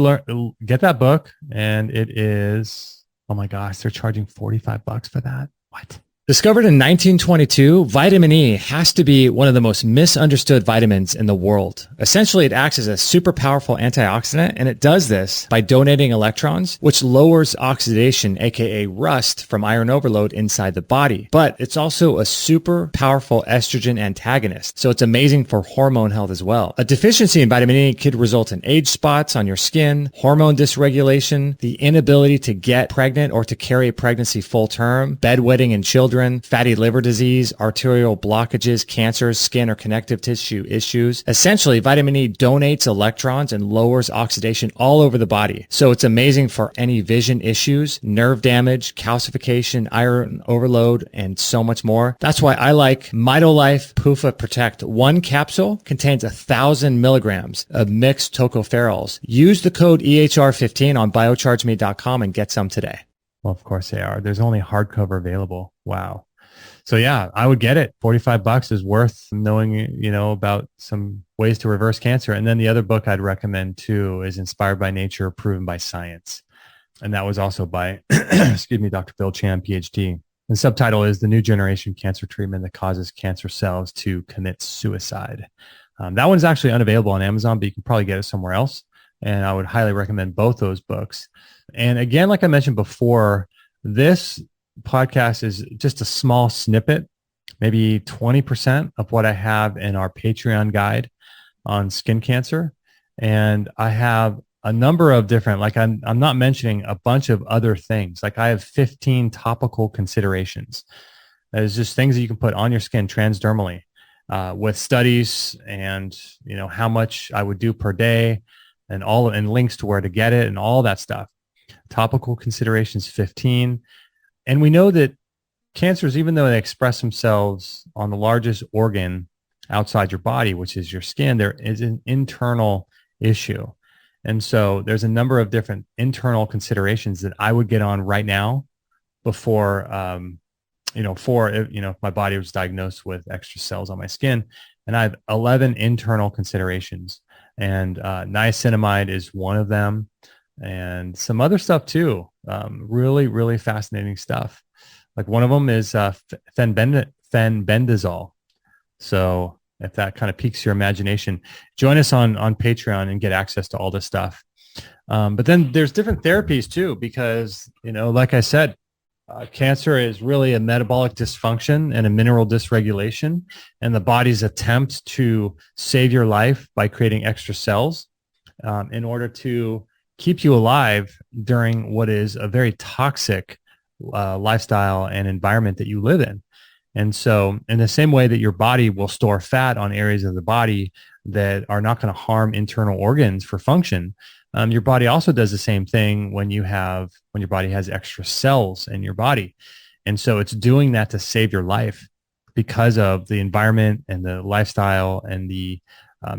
get that book, and it is, oh my gosh, they're charging $45 for that. What? Discovered in 1922, vitamin E has to be one of the most misunderstood vitamins in the world. Essentially, it acts as a super powerful antioxidant, and it does this by donating electrons, which lowers oxidation, aka rust, from iron overload inside the body. But it's also a super powerful estrogen antagonist, so it's amazing for hormone health as well. A deficiency in vitamin E could result in age spots on your skin, hormone dysregulation, the inability to get pregnant or to carry a pregnancy full term, bedwetting in children, children, fatty liver disease, arterial blockages, cancers, skin or connective tissue issues. Essentially, vitamin E donates electrons and lowers oxidation all over the body. So it's amazing for any vision issues, nerve damage, calcification, iron overload, and so much more. That's why I like MitoLife PUFA Protect. One capsule contains 1,000 milligrams of mixed tocopherols. Use the code EHR15 on biochargeme.com and get some today. Well, of course they are. There's only hardcover available. Wow. So yeah, I would get it. $45 is worth knowing, about some ways to reverse cancer. And then the other book I'd recommend too is Inspired by Nature, Proven by Science. And that was also by, Dr. Bill Chan, PhD. The subtitle is The New Generation Cancer Treatment That Causes Cancer Cells to Commit Suicide. That one's actually unavailable on Amazon, but you can probably get it somewhere else. And I would highly recommend both those books. And again, like I mentioned before, this podcast is just a small snippet, maybe 20% of what I have in our Patreon guide on skin cancer. And I have a number of different, like I'm not mentioning a bunch of other things. Like I have 15 topical considerations. There's just things that you can put on your skin transdermally with studies and, how much I would do per day and links to where to get it and all that stuff. Topical considerations 15. And we know that cancers, even though they express themselves on the largest organ outside your body, which is your skin, there is an internal issue. And so there's a number of different internal considerations that I would get on right now before, if my body was diagnosed with extra cells on my skin. And I have 11 internal considerations. And niacinamide is one of them. And some other stuff too. Really, really fascinating stuff. Like one of them is fenbendazole. So if that kind of piques your imagination, join us on Patreon and get access to all this stuff. But then there's different therapies too, because, like I said, cancer is really a metabolic dysfunction and a mineral dysregulation, and the body's attempt to save your life by creating extra cells in order to keep you alive during what is a very toxic lifestyle and environment that you live in. And so in the same way that your body will store fat on areas of the body that are not going to harm internal organs for function, your body also does the same thing when your body has extra cells in your body. And so it's doing that to save your life because of the environment and the lifestyle and the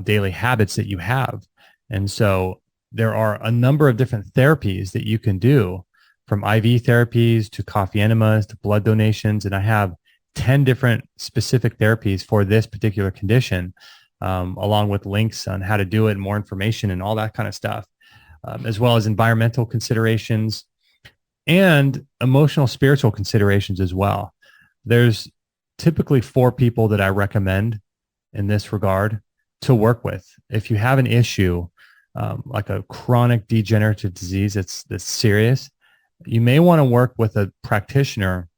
daily habits that you have. And so there are a number of different therapies that you can do, from IV therapies to coffee enemas to blood donations. And I have 10 different specific therapies for this particular condition, along with links on how to do it and more information and all that kind of stuff, as well as environmental considerations and emotional, spiritual considerations as well. There's typically 4 people that I recommend in this regard to work with. If you have an issue, like a chronic degenerative disease that's serious, you may want to work with a practitioner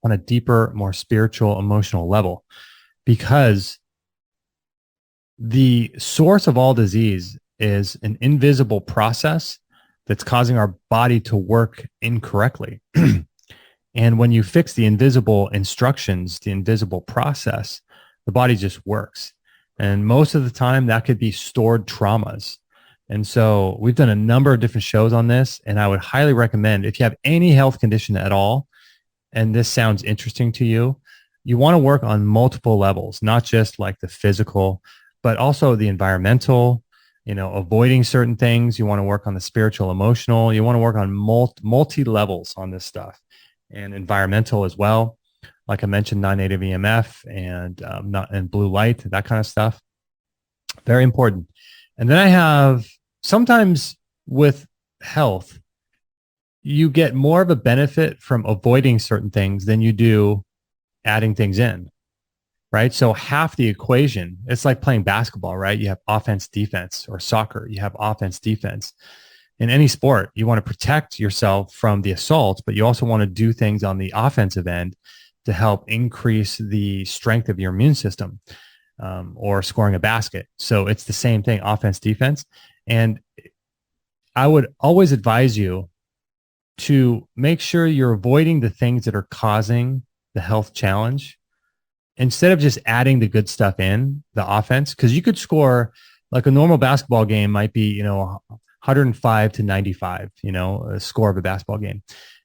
on a deeper, more spiritual, emotional level, because the source of all disease is an invisible process that's causing our body to work incorrectly. And when you fix the invisible instructions, the invisible process, the body just works. And most of the time that could be stored traumas. And so we've done a number of different shows on this, and I would highly recommend, if you have any health condition at all, and this sounds interesting to you, you want to work on multiple levels, not just like the physical, but also the environmental, avoiding certain things. You want to work on the spiritual, emotional. You want to work on multi levels on this stuff, and environmental as well. Like I mentioned, non-native EMF and blue light, that kind of stuff. Very important. And then I have, sometimes with health, you get more of a benefit from avoiding certain things than you do adding things in, right? So half the equation, it's like playing basketball, right? You have offense, defense, or soccer, you have offense, defense. In any sport, you want to protect yourself from the assault, but you also want to do things on the offensive end to help increase the strength of your immune system, or scoring a basket. So it's the same thing, offense, defense. And I would always advise you to make sure you're avoiding the things that are causing the health challenge instead of just adding the good stuff in the offense. Because you could score like a normal basketball game might be, 105 to 95, a score of a basketball game.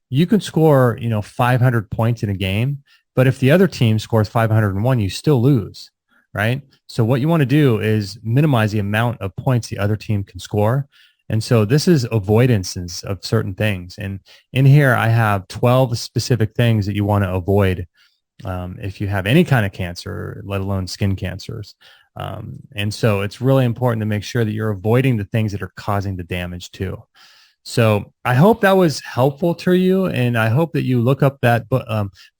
You can score, 500 points in a game, but if the other team scores 501, you still lose, right? So what you want to do is minimize the amount of points the other team can score. And so this is avoidances of certain things. And in here, I have 12 specific things that you want to avoid if you have any kind of cancer, let alone skin cancers. And so it's really important to make sure that you're avoiding the things that are causing the damage too. So I hope that was helpful to you. And I hope that you look up that book,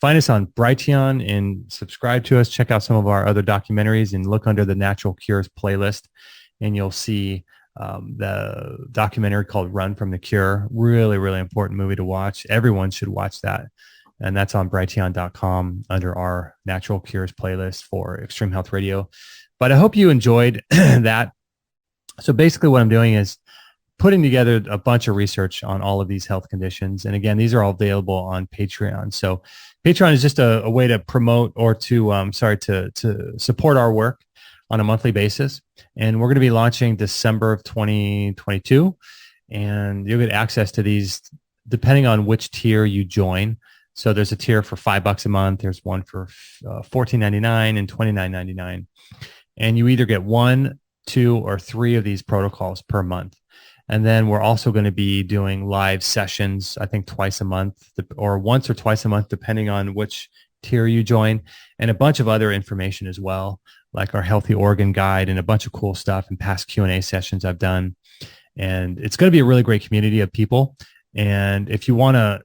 find us on Brighteon and subscribe to us. Check out some of our other documentaries and look under the Natural Cures playlist. And you'll see the documentary called Run from the Cure. Really, really important movie to watch. Everyone should watch that. And that's on brighteon.com under our Natural Cures playlist for Extreme Health Radio. But I hope you enjoyed that. So basically what I'm doing is putting together a bunch of research on all of these health conditions. And again, these are all available on Patreon. So Patreon is just a way to promote or to support our work on a monthly basis. And we're going to be launching December of 2022. And you'll get access to these depending on which tier you join. So there's a tier for $5 a month. There's one for $14.99 and $29.99. And you either get 1, 2, or 3 of these protocols per month. And then we're also going to be doing live sessions, I think twice a month or once or twice a month, depending on which tier you join, and a bunch of other information as well, like our healthy organ guide and a bunch of cool stuff and past Q&A sessions I've done. And it's going to be a really great community of people. And if you want to,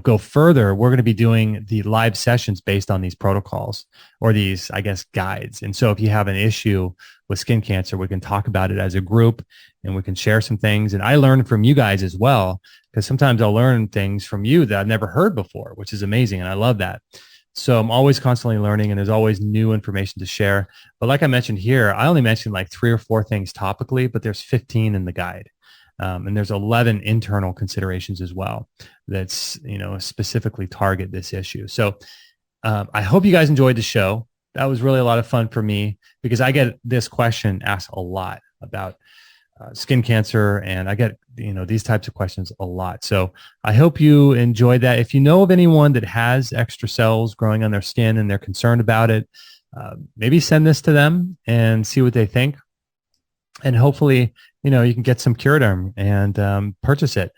go further, we're going to be doing the live sessions based on these protocols or these, I guess, guides. And so if you have an issue with skin cancer, we can talk about it as a group and we can share some things. And I learn from you guys as well, because sometimes I'll learn things from you that I've never heard before, which is amazing. And I love that. So I'm always constantly learning and there's always new information to share. But like I mentioned here, I only mentioned like 3 or 4 things topically, but there's 15 in the guide. And there's 11 internal considerations as well that's, specifically target this issue. So I hope you guys enjoyed the show. That was really a lot of fun for me because I get this question asked a lot about skin cancer. And I get, these types of questions a lot. So I hope you enjoyed that. If you know of anyone that has extra cells growing on their skin and they're concerned about it, maybe send this to them and see what they think. And hopefully, you can get some Curaderm and purchase it.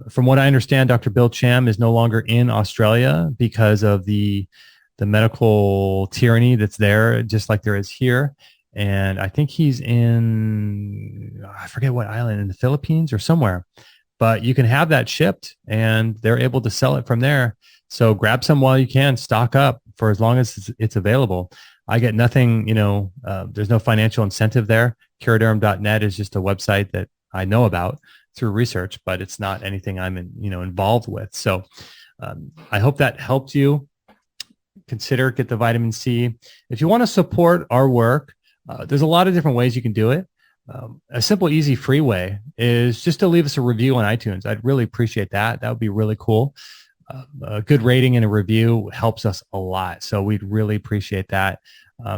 From what I understand, Dr. Bill Cham is no longer in Australia because of the medical tyranny that's there, just like there is here. And I think he's in, I forget what island, in the Philippines or somewhere. But you can have that shipped and they're able to sell it from there. So grab some while you can, stock up for as long as it's available. I get nothing, there's no financial incentive there. Curaderm.net is just a website that I know about through research, but it's not anything I'm involved with. So I hope that helped you. Consider get the vitamin C. If you want to support our work, there's a lot of different ways you can do it. A simple, easy, free way is just to leave us a review on iTunes. I'd really appreciate that. That would be really cool. A good rating and a review helps us a lot. So we'd really appreciate that.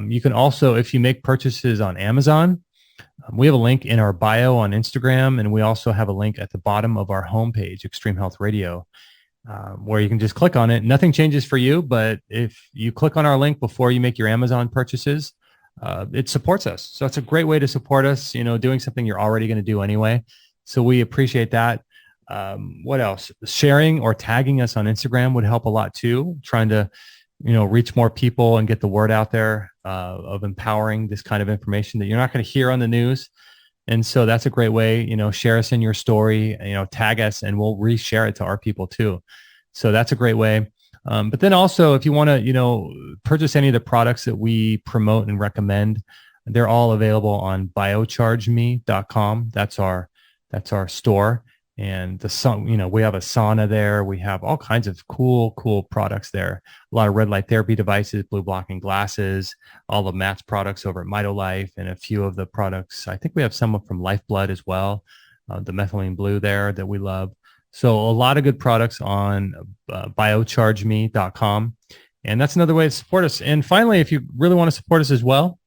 You can also, if you make purchases on Amazon, we have a link in our bio on Instagram, and we also have a link at the bottom of our homepage, Extreme Health Radio, where you can just click on it. Nothing changes for you, but if you click on our link before you make your Amazon purchases, it supports us. So it's a great way to support us, doing something you're already going to do anyway. So we appreciate that. What else? Sharing or tagging us on Instagram would help a lot too. Trying to, reach more people and get the word out there of empowering this kind of information that you're not going to hear on the news. And so that's a great way, share us in your story, tag us and we'll reshare it to our people too. So that's a great way. But then also if you want to, purchase any of the products that we promote and recommend, they're all available on biochargeme.com. That's our store. And we have a sauna there. We have all kinds of cool products there. A lot of red light therapy devices, blue blocking glasses, all the Matt's products over at MitoLife, and a few of the products. I think we have some from Lifeblood as well. The methylene blue there that we love. So a lot of good products on biochargeme.com. And that's another way to support us. And finally, if you really want to support us as well,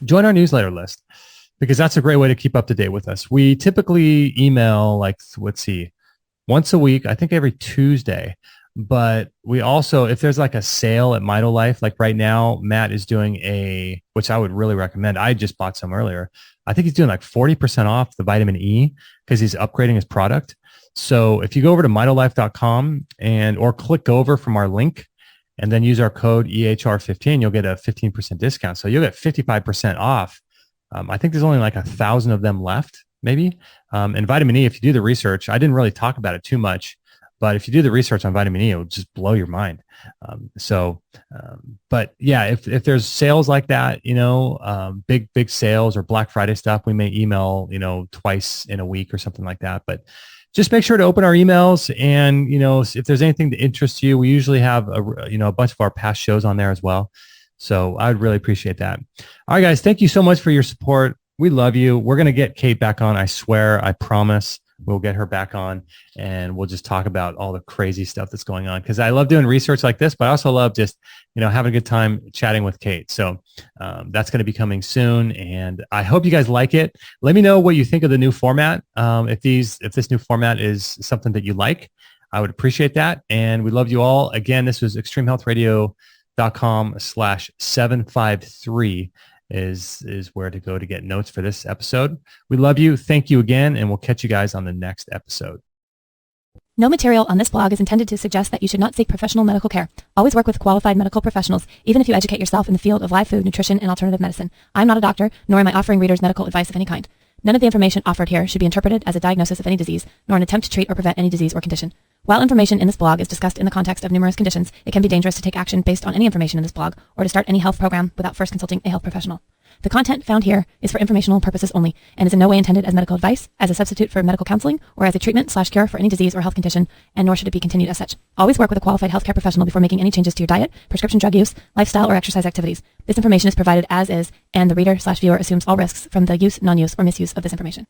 join our newsletter list, because that's a great way to keep up to date with us. We typically email, like, let's see, once a week, I think every Tuesday. But we also, if there's like a sale at MitoLife, like right now, Matt is doing which I would really recommend. I just bought some earlier. I think he's doing like 40% off the vitamin E because he's upgrading his product. So if you go over to mitolife.com or click over from our link and then use our code EHR15, you'll get a 15% discount. So you'll get 55% off. I think there's only like 1,000 of them left, maybe. And vitamin E, if you do the research, I didn't really talk about it too much, but if you do the research on vitamin E, it will just blow your mind. But yeah, if there's sales like that, big sales or Black Friday stuff, we may email, twice in a week or something like that. But just make sure to open our emails, and, if there's anything that interests you, we usually have a bunch of our past shows on there as well. So I would really appreciate that. All right, guys, thank you so much for your support. We love you. We're going to get Kate back on. I swear, I promise. We'll get her back on, and we'll just talk about all the crazy stuff that's going on, because I love doing research like this, but I also love just, having a good time chatting with Kate. So that's going to be coming soon, and I hope you guys like it. Let me know what you think of the new format. If this new format is something that you like, I would appreciate that. And we love you all. Again, this was extremehealthradio.com/753 is where to go to get notes for this episode. We love you. Thank you again, and we'll catch you guys on the next episode. No material on this blog is intended to suggest that you should not seek professional medical care. Always work with qualified medical professionals, even if you educate yourself in the field of live food, nutrition, and alternative medicine. I'm not a doctor, nor am I offering readers medical advice of any kind. None of the information offered here should be interpreted as a diagnosis of any disease, nor an attempt to treat or prevent any disease or condition. While information in this blog is discussed in the context of numerous conditions, it can be dangerous to take action based on any information in this blog or to start any health program without first consulting a health professional. The content found here is for informational purposes only and is in no way intended as medical advice, as a substitute for medical counseling, or as a treatment/cure for any disease or health condition, and nor should it be continued as such. Always work with a qualified healthcare professional before making any changes to your diet, prescription drug use, lifestyle, or exercise activities. This information is provided as is, and the reader/viewer assumes all risks from the use, non-use, or misuse of this information.